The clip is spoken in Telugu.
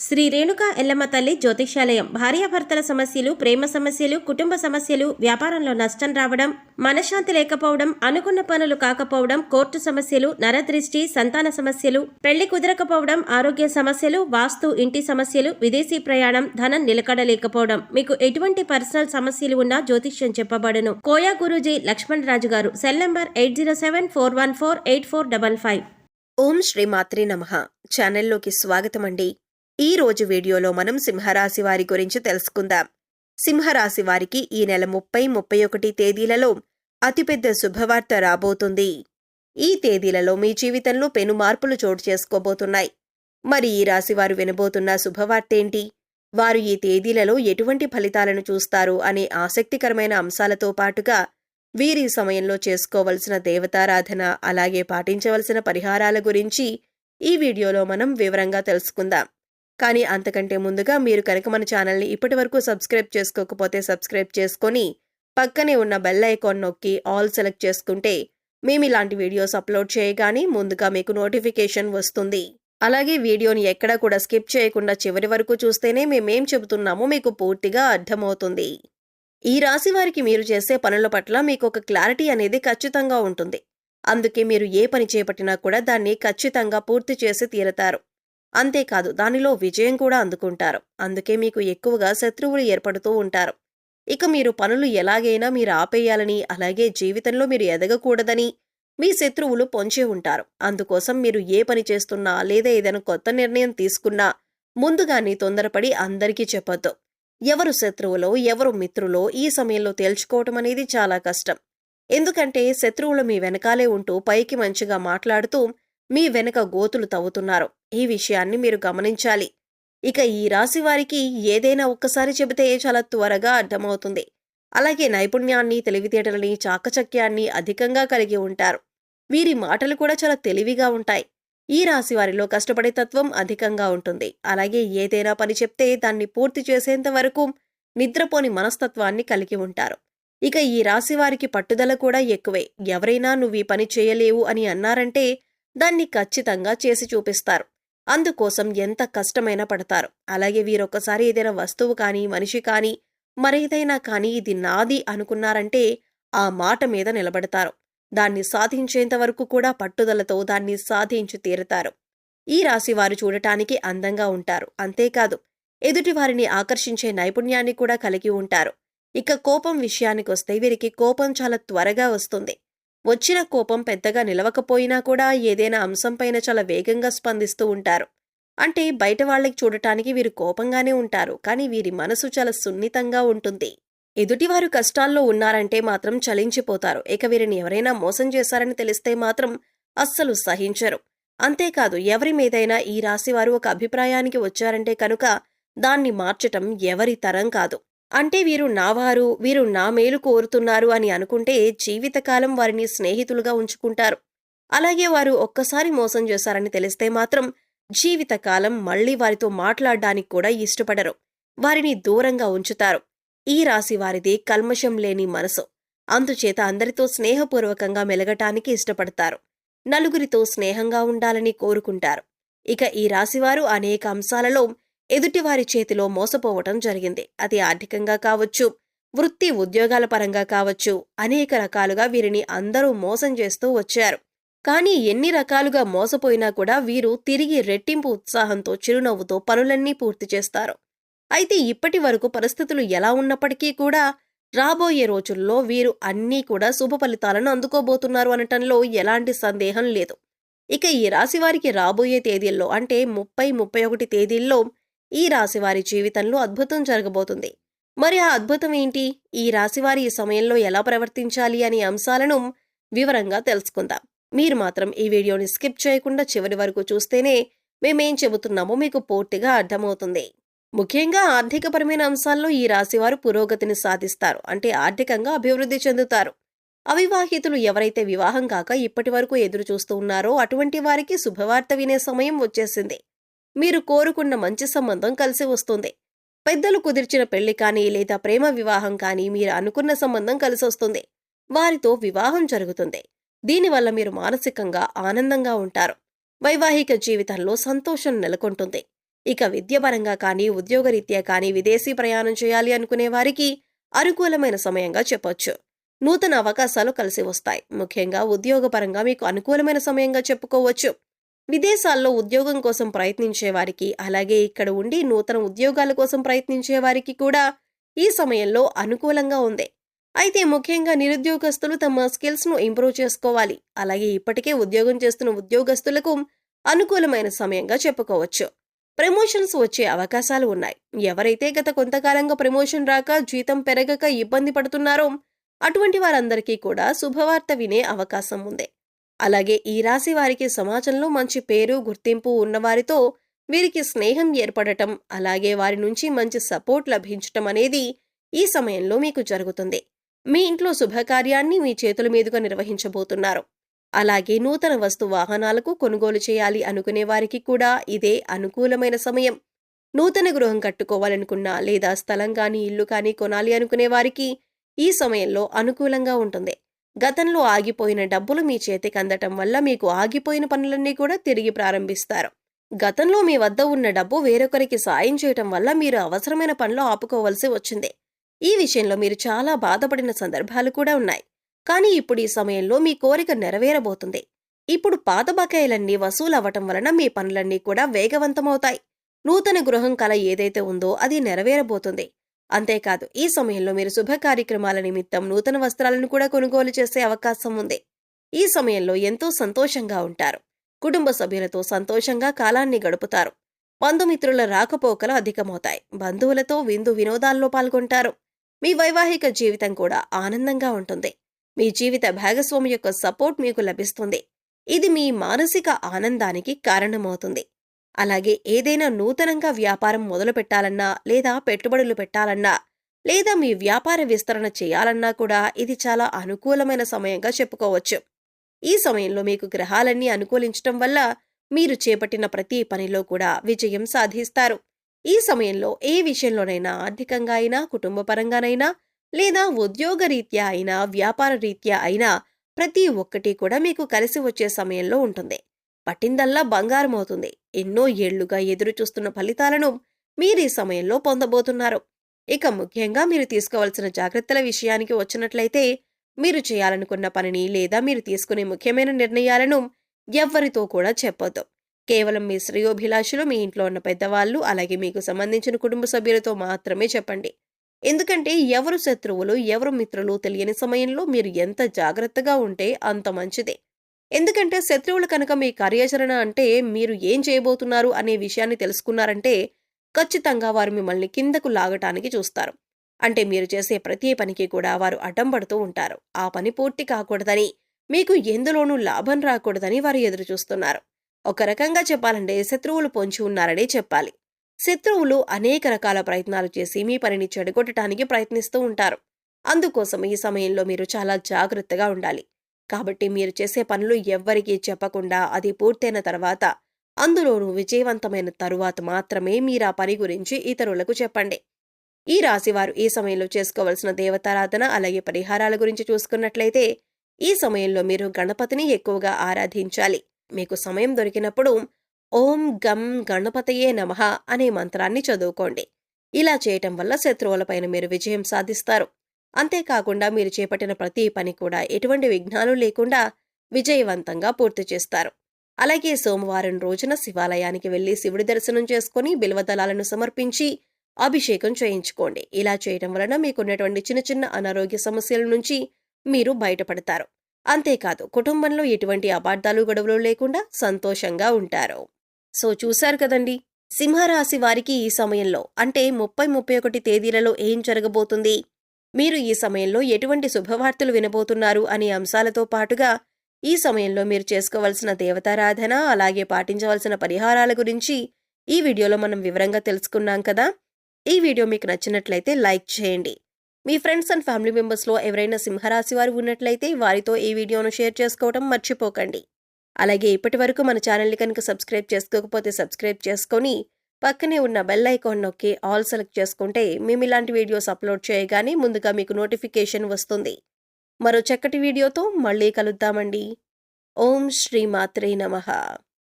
శ్రీ రేణుకా ఎల్లమ్మ తల్లి జ్యోతిష్యాలయం భార్యాభర్తల సమస్యలు, ప్రేమ సమస్యలు, కుటుంబ సమస్యలు, వ్యాపారంలో నష్టం రావడం, మనశ్శాంతి లేకపోవడం, అనుకున్న పనులు కాకపోవడం, కోర్టు సమస్యలు, నరదృష్టి, సంతాన సమస్యలు, పెళ్లి కుదరకపోవడం, ఆరోగ్య సమస్యలు, వాస్తు, ఇంటి సమస్యలు, విదేశీ ప్రయాణం, ధనం నిలకడలేకపోవడం, మీకు ఎటువంటి పర్సనల్ సమస్యలు ఉన్నా జ్యోతిష్యం చెప్పబడును. కోయా గురూజీ లక్ష్మణ్ రాజు గారు. Cell number 8074148455. ఓం శ్రీ మాత్రే నమః. ఛానల్లోకి స్వాగతం అండి. ఈ రోజు వీడియోలో మనం సింహరాశి వారి గురించి తెలుసుకుందాం. సింహరాశి వారికి ఈ నెల 30-31 తేదీలలో అతిపెద్ద శుభవార్త రాబోతుంది. ఈ తేదీలలో మీ జీవితంలో పెను మార్పులు చోటు చేసుకోబోతున్నాయి. మరి ఈ రాశి వారు వినబోతున్న శుభవార్తేంటి? వారు ఈ తేదీలలో ఎటువంటి ఫలితాలను చూస్తారు అనే ఆసక్తికరమైన అంశాలతో పాటుగా వీరి సమయంలో చేసుకోవలసిన దేవతారాధన, అలాగే పాటించవలసిన పరిహారాల గురించి ఈ వీడియోలో మనం వివరంగా తెలుసుకుందాం. కానీ అంతకంటే ముందుగా మీరు కనుక మన ఛానల్ని ఇప్పటివరకు సబ్స్క్రైబ్ చేసుకోకపోతే సబ్స్క్రైబ్ చేసుకొని పక్కనే ఉన్న బెల్ ఐకాన్ నొక్కి ఆల్ సెలెక్ట్ చేసుకుంటే మేము ఇలాంటి వీడియోస్ అప్లోడ్ చేయగానే ముందుగా మీకు నోటిఫికేషన్ వస్తుంది. అలాగే వీడియోని ఎక్కడా కూడా స్కిప్ చేయకుండా చివరి వరకు చూస్తేనే మేమేం చెబుతున్నామో మీకు పూర్తిగా అర్థమవుతుంది. ఈ రాశి వారికి మీరు చేసే పనుల పట్ల మీకు ఒక క్లారిటీ అనేది ఖచ్చితంగా ఉంటుంది. అందుకే మీరు ఏ పని చేపట్టినా కూడా దాన్ని ఖచ్చితంగా పూర్తి చేసి తీరతారు. అంతేకాదు దానిలో విజయం కూడా అందుకుంటారు. అందుకే మీకు ఎక్కువగా శత్రువులు ఏర్పడుతూ ఉంటారు. ఇక మీరు పనులు ఎలాగైనా మీరు ఆపేయాలని, అలాగే జీవితంలో మీరు ఎదగకూడదని మీ శత్రువులు పొంచి ఉంటారు. అందుకోసం మీరు ఏ పని చేస్తున్నా లేదా ఏదైనా కొత్త నిర్ణయం తీసుకున్నా ముందుగానే తొందరపడి అందరికీ చెప్పొద్దు. ఎవరు శత్రువులో ఎవరు మిత్రులో ఈ సమయంలో తేల్చుకోవటం అనేది చాలా కష్టం. ఎందుకంటే శత్రువులు మీ వెనకాలే ఉంటూ పైకి మంచిగా మాట్లాడుతూ మీ వెనక గోతులు తవ్వుతున్నారు. ఈ విషయాన్ని మీరు గమనించాలి. ఇక ఈ రాశి వారికి ఏదైనా ఒక్కసారి చెబితే చాలా త్వరగా అర్థమవుతుంది. అలాగే నైపుణ్యాన్ని, తెలివితేటలని, చాకచక్యాన్ని అధికంగా కలిగి ఉంటారు. వీరి మాటలు కూడా చాలా తెలివిగా ఉంటాయి. ఈ రాశి వారిలో కష్టపడే తత్వం అధికంగా ఉంటుంది. అలాగే ఏదైనా పని చెప్తే దాన్ని పూర్తి చేసేంత వరకు నిద్రపోని మనస్తత్వాన్ని కలిగి ఉంటారు. ఇక ఈ రాశి వారికి పట్టుదల కూడా ఎక్కువే. ఎవరైనా నువ్వు ఈ పని చేయలేవు అని అన్నారంటే దాన్ని ఖచ్చితంగా చేసి చూపిస్తారు. అందుకోసం ఎంత కష్టమైనా పడతారు. అలాగే వీరొక్కసారి ఏదైనా వస్తువు కానీ, మనిషి కానీ, మరేదైనా కానీ ఇది నాది అనుకున్నారంటే ఆ మాట మీద నిలబడతారు. దాన్ని సాధించేంత వరకు కూడా పట్టుదలతో దాన్ని సాధించి తీరుతారు. ఈ రాశి వారు చూడటానికి అందంగా ఉంటారు. అంతేకాదు ఎదుటివారిని ఆకర్షించే నైపుణ్యాన్ని కూడా కలిగి ఉంటారు. ఇక కోపం విషయానికొస్తే వీరికి కోపం చాలా త్వరగా వస్తుంది. వచ్చిన కోపం పెద్దగా నిలవకపోయినా కూడా ఏదైనా అంశంపైన చాలా వేగంగా స్పందిస్తూ ఉంటారు. అంటే బయట వాళ్ళకి చూడటానికి వీరు కోపంగానే ఉంటారు, కానీ వీరి మనసు చాలా సున్నితంగా ఉంటుంది. ఎదుటివారు కష్టాల్లో ఉన్నారంటే మాత్రం చలించిపోతారు. ఇక వీరిని ఎవరైనా మోసం చేశారని తెలిస్తే మాత్రం అస్సలు సహించరు. అంతేకాదు ఎవరి మీదైనా ఈ రాశివారు ఒక అభిప్రాయానికి వచ్చారంటే కనుక దాన్ని మార్చటం ఎవరి తరం కాదు. అంటే వీరు నా మేలు కోరుతున్నారు అని అనుకుంటే జీవితకాలం వారిని స్నేహితులుగా ఉంచుకుంటారు. అలాగే వారు ఒక్కసారి మోసం చేశారని తెలిస్తే మాత్రం జీవితకాలం మళ్లీ వారితో మాట్లాడడానికి కూడా ఇష్టపడరు. వారిని దూరంగా ఉంచుతారు. ఈ రాశి వారిది కల్మషం లేని మనసు. అందుచేత అందరితో స్నేహపూర్వకంగా మెలగటానికి ఇష్టపడతారు. నలుగురితో స్నేహంగా ఉండాలని కోరుకుంటారు. ఇక ఈ రాశివారు అనేక అంశాలలో ఎదుటివారి చేతిలో మోసపోవటం జరిగింది. అది ఆర్థికంగా కావచ్చు, వృత్తి ఉద్యోగాల పరంగా కావచ్చు, అనేక రకాలుగా వీరిని అందరూ మోసం చేస్తూ వచ్చారు. కానీ ఎన్ని రకాలుగా మోసపోయినా కూడా వీరు తిరిగి రెట్టింపు ఉత్సాహంతో, చిరునవ్వుతో పనులన్నీ పూర్తి చేస్తారు. అయితే ఇప్పటి వరకు పరిస్థితులు ఎలా ఉన్నప్పటికీ కూడా రాబోయే రోజుల్లో వీరు అన్నీ కూడా శుభ ఫలితాలను అందుకోబోతున్నారు అనటంలో ఎలాంటి సందేహం లేదు. ఇక ఈ రాశివారికి రాబోయే తేదీల్లో అంటే 30-31 తేదీల్లో ఈ రాశివారి జీవితంలో అద్భుతం జరగబోతుంది. మరి ఆ అద్భుతం ఏంటి? ఈ రాశివారి ఈ సమయంలో ఎలా ప్రవర్తించాలి అనే అంశాలను వివరంగా తెలుసుకుందాం. మీరు మాత్రం ఈ వీడియోని స్కిప్ చేయకుండా చివరి వరకు చూస్తేనే మేమేం చెబుతున్నామో మీకు పూర్తిగా అర్థమవుతుంది. ముఖ్యంగా ఆర్థికపరమైన అంశాల్లో ఈ రాశివారు పురోగతిని సాధిస్తారు. అంటే ఆర్థికంగా అభివృద్ధి చెందుతారు. అవివాహితులు ఎవరైతే వివాహం కాక ఇప్పటి వరకు ఎదురు చూస్తూ ఉన్నారో అటువంటి వారికి శుభవార్త వినే సమయం వచ్చేసింది. మీరు కోరుకున్న మంచి సంబంధం కలిసి వస్తుంది. పెద్దలు కుదిర్చిన పెళ్లి కానీ లేదా ప్రేమ వివాహం కానీ మీరు అనుకున్న సంబంధం కలిసొస్తుంది. వారితో వివాహం జరుగుతుంది. దీనివల్ల మీరు మానసికంగా ఆనందంగా ఉంటారు. వైవాహిక జీవితంలో సంతోషం నెలకొంటుంది. ఇక విద్యపరంగా కానీ ఉద్యోగరీత్యా కానీ విదేశీ ప్రయాణం చేయాలి అనుకునే వారికి అనుకూలమైన సమయంగా చెప్పొచ్చు. నూతన అవకాశాలు కలిసి వస్తాయి. ముఖ్యంగా ఉద్యోగపరంగా మీకు అనుకూలమైన సమయంగా చెప్పుకోవచ్చు. విదేశాల్లో ఉద్యోగం కోసం ప్రయత్నించే వారికి, అలాగే ఇక్కడ ఉండి నూతన ఉద్యోగాల కోసం ప్రయత్నించే వారికి కూడా ఈ సమయంలో అనుకూలంగా ఉంది. అయితే ముఖ్యంగా నిరుద్యోగస్తులు తమ స్కిల్స్ను ఇంప్రూవ్ చేసుకోవాలి. అలాగే ఇప్పటికే ఉద్యోగం చేస్తున్న ఉద్యోగస్తులకు అనుకూలమైన సమయంగా చెప్పుకోవచ్చు. ప్రమోషన్స్ వచ్చే అవకాశాలు ఉన్నాయి. ఎవరైతే గత కొంతకాలంగా ప్రమోషన్ రాక, జీతం పెరగక ఇబ్బంది పడుతున్నారో అటువంటి వారందరికీ కూడా శుభవార్త వినే అవకాశం ఉంది. అలాగే ఈ రాశి వారికి సమాజంలో మంచి పేరు, గుర్తింపు ఉన్నవారితో వీరికి స్నేహం ఏర్పడటం, అలాగే వారి నుంచి మంచి సపోర్ట్ లభించటం అనేది ఈ సమయంలో మీకు జరుగుతుంది. మీ ఇంట్లో శుభకార్యాన్ని మీ చేతుల మీదుగా నిర్వహించబోతున్నారు. అలాగే నూతన వస్తు వాహనాలకు కొనుగోలు చేయాలి అనుకునే వారికి కూడా ఇదే అనుకూలమైన సమయం. నూతన గృహం కట్టుకోవాలనుకున్నా లేదా స్థలం కానీ ఇల్లు కానీ కొనాలి అనుకునే వారికి ఈ సమయంలో అనుకూలంగా ఉంటుంది. గతంలో ఆగిపోయిన డబ్బులు మీ చేతికి అందటం వల్ల మీకు ఆగిపోయిన పనులన్నీ కూడా తిరిగి ప్రారంభిస్తారు. గతంలో మీ వద్ద ఉన్న డబ్బు వేరొకరికి సాయం చేయటం వల్ల మీరు అవసరమైన పనులు ఆపుకోవాల్సి వచ్చింది. ఈ విషయంలో మీరు చాలా బాధపడిన సందర్భాలు కూడా ఉన్నాయి. కానీ ఇప్పుడు ఈ సమయంలో మీ కోరిక నెరవేరబోతుంది. ఇప్పుడు పాత బకాయిలన్నీ వసూలు అవ్వటం వలన మీ పనులన్నీ కూడా వేగవంతమవుతాయి. నూతన గృహం కల ఏదైతే ఉందో అది నెరవేరబోతుంది. అంతేకాదు ఈ సమయంలో మీరు శుభ కార్యక్రమాల నిమిత్తం నూతన వస్త్రాలను కూడా కొనుగోలు చేసే అవకాశం ఉంది. ఈ సమయంలో ఎంతో సంతోషంగా ఉంటారు. కుటుంబ సభ్యులతో సంతోషంగా కాలాన్ని గడుపుతారు. బంధుమిత్రుల రాకపోకలు అధికమవుతాయి. బంధువులతో విందు వినోదాల్లో పాల్గొంటారు. మీ వైవాహిక జీవితం కూడా ఆనందంగా ఉంటుంది. మీ జీవిత భాగస్వామి యొక్క సపోర్ట్ మీకు లభిస్తుంది. ఇది మీ మానసిక ఆనందానికి కారణమవుతుంది. అలాగే ఏదైనా నూతనంగా వ్యాపారం మొదలు పెట్టాలన్నా, లేదా పెట్టుబడులు పెట్టాలన్నా, లేదా మీ వ్యాపార విస్తరణ చేయాలన్నా కూడా ఇది చాలా అనుకూలమైన సమయంగా చెప్పుకోవచ్చు. ఈ సమయంలో మీకు గ్రహాలన్నీ అనుకూలించటం వల్ల మీరు చేపట్టిన ప్రతి పనిలో కూడా విజయం సాధిస్తారు. ఈ సమయంలో ఏ విషయంలోనైనా, ఆర్థికంగా అయినా, కుటుంబపరంగానైనా, లేదా ఉద్యోగరీత్యా అయినా, వ్యాపార రీత్యా అయినా ప్రతి ఒక్కటి కూడా మీకు కలిసి వచ్చే సమయంలో ఉంటుంది. పట్టిందల్లా బంగారం అవుతుంది. ఎన్నో ఏళ్లుగా ఎదురు చూస్తున్న ఫలితాలను మీరు ఈ సమయంలో పొందబోతున్నారు. ఇక ముఖ్యంగా మీరు తీసుకోవాల్సిన జాగ్రత్తల విషయానికి వచ్చినట్లయితే, మీరు చేయాలనుకున్న పనిని లేదా మీరు తీసుకునే ముఖ్యమైన నిర్ణయాలను ఎవ్వరితో కూడా చెప్పొద్దు. కేవలం మీ శ్రేయోభిలాషులు, మీ ఇంట్లో ఉన్న పెద్దవాళ్ళు, అలాగే మీకు సంబంధించిన కుటుంబ సభ్యులతో మాత్రమే చెప్పండి. ఎందుకంటే ఎవరు శత్రువులు, ఎవరు మిత్రులు తెలియని సమయంలో మీరు ఎంత జాగ్రత్తగా ఉంటే అంత మంచిదే. ఎందుకంటే శత్రువులు కనుక మీ కార్యాచరణ అంటే మీరు ఏం చేయబోతున్నారు అనే విషయాన్ని తెలుసుకున్నారంటే ఖచ్చితంగా వారు మిమ్మల్ని కిందకు లాగటానికి చూస్తారు. అంటే మీరు చేసే ప్రతి పనికి కూడా వారు అడ్డం పడుతూ ఉంటారు. ఆ పని పూర్తి కాకూడదని, మీకు ఎందులోనూ లాభం రాకూడదని వారు ఎదురు చూస్తున్నారు. ఒక రకంగా చెప్పాలంటే శత్రువులు పొంచి ఉన్నారనే చెప్పాలి. శత్రువులు అనేక రకాల ప్రయత్నాలు చేసి మీ పనిని చెడగొట్టడానికి ప్రయత్నిస్తూ ఉంటారు. అందుకోసం ఈ సమయంలో మీరు చాలా జాగ్రత్తగా ఉండాలి. కాబట్టి మీరు చేసే పనులు ఎవ్వరికీ చెప్పకుండా అది పూర్తయిన తర్వాత, అందులోనూ విజయవంతమైన తరువాత మాత్రమే మీరు ఆ పని గురించి ఇతరులకు చెప్పండి. ఈ రాశివారు ఈ సమయంలో చేసుకోవలసిన దేవతారాధన అలాగే పరిహారాల గురించి చూసుకున్నట్లయితే, ఈ సమయంలో మీరు గణపతిని ఎక్కువగా ఆరాధించాలి. మీకు సమయం దొరికినప్పుడు ఓం గం గణపతయే నమః అనే మంత్రాన్ని చదువుకోండి. ఇలా చేయటం వల్ల శత్రువులపైన మీరు విజయం సాధిస్తారు. అంతేకాకుండా మీరు చేపట్టిన ప్రతి పని కూడా ఎటువంటి విఘ్నాలు లేకుండా విజయవంతంగా పూర్తి చేస్తారు. అలాగే సోమవారం రోజున శివాలయానికి వెళ్లి శివుడి దర్శనం చేసుకుని బిల్వదళాలను సమర్పించి అభిషేకం చేయించుకోండి. ఇలా చేయడం వలన మీకున్నటువంటి చిన్న చిన్న అనారోగ్య సమస్యల నుంచి మీరు బయటపడతారు. అంతేకాదు కుటుంబంలో ఎటువంటి అపార్థాలు గొడవలు లేకుండా సంతోషంగా ఉంటారు. సో చూశారు కదండి, సింహరాశి వారికి ఈ సమయంలో అంటే 30-31 తేదీలలో ఏం జరగబోతుంది, మీరు ఈ సమయంలో ఎటువంటి శుభవార్తలు వినబోతున్నారు అనే అంశాలతో పాటుగా ఈ సమయంలో మీరు చేసుకోవలసిన దేవతారాధన అలాగే పాటించవలసిన పరిహారాల గురించి ఈ వీడియోలో మనం వివరంగా తెలుసుకున్నాం కదా. ఈ వీడియో మీకు నచ్చినట్లయితే లైక్ చేయండి. మీ ఫ్రెండ్స్ అండ్ ఫ్యామిలీ మెంబర్స్లో ఎవరైనా సింహరాశి వారు ఉన్నట్లయితే వారితో ఈ వీడియోను షేర్ చేసుకోవడం మర్చిపోకండి. అలాగే ఇప్పటి వరకు మన ఛానల్ని కనుక సబ్స్క్రైబ్ చేసుకోకపోతే సబ్స్క్రైబ్ చేసుకొని పక్కనే ఉన్న బెల్ ఐకాన్ నొక్కి ఆల్ సెలెక్ట్ చేసుకుంటే మేము ఇలాంటి వీడియోస్ అప్లోడ్ చేయగానే ముందుగా మీకు నోటిఫికేషన్ వస్తుంది. మరో చక్కటి వీడియోతో మళ్ళీ కలుద్దామండి. ఓం శ్రీ మాత్రే నమః.